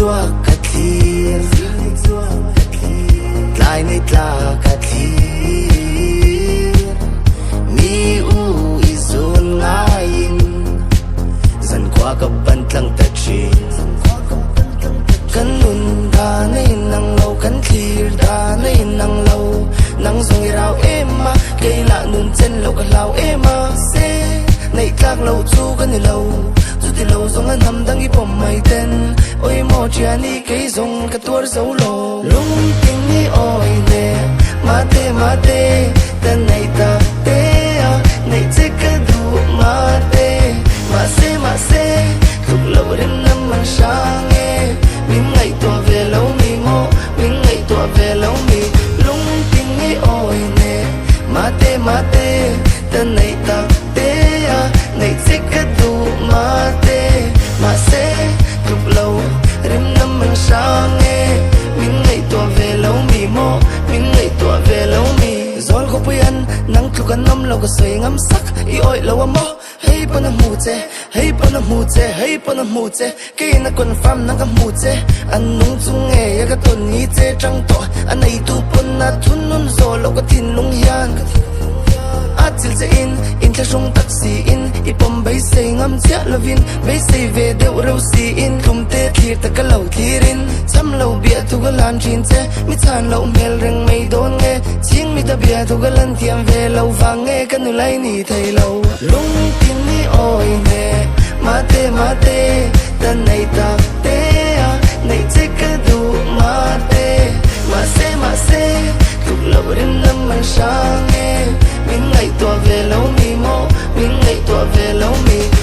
chua cắt thia lại này ta cắt thia mi u izun ngayin dần qua các bận lăng ta chi kan nun da nei nang lâu kan thir da nei nang lâu nang zong rau ema cây lạ nun chen lâu ka lau ema se nei tak lâu chu kan ni lâu chu ti lâu zong an ham dang i pom mai ten oi mo chia ni cây zong ka tur zo lo lung ting ni oi ne mate ten nei ta te a nei che ka du ma se tuk lâu đến năm man sang e mình ngày tua về lâu mi mo mình ngày tua về lâu mi lung tình nghĩ ôi nè mate tên này ta te à này thích cái du mà sẽ lúc lâu đêm năm mình sang nghe mình ngày tua về lâu mi mo mình ngày tua về lâu mi gió không bụi ăn nắng thuกันnăm lâu có sưởi ngắm sắc ý ôi lâu à mo hey pana mu che cái na con pham nang ka mu che an nung chung nghe ya ka ton ni che trăng to an nei tu pon na thun nun zo lo ka thin lung hian a chil che in tla sung taxi in ipom bai sei ngam chia lovin bai sei ve deu reu si in kum te thir ta ka lo thirin cham lo bia tu ga lan chin che mi chan lo mel reng mei don nge ching mi ta bia tu ga lan thiam ve lo wang nge kan nu lai ni thei lo lung tin ni oi ne mate tan nei ta te a nei che ka du ma se tuk lâu đến năm man sang nghe mình ngày tua về lâu mi mo mình ngày tua về lâu mi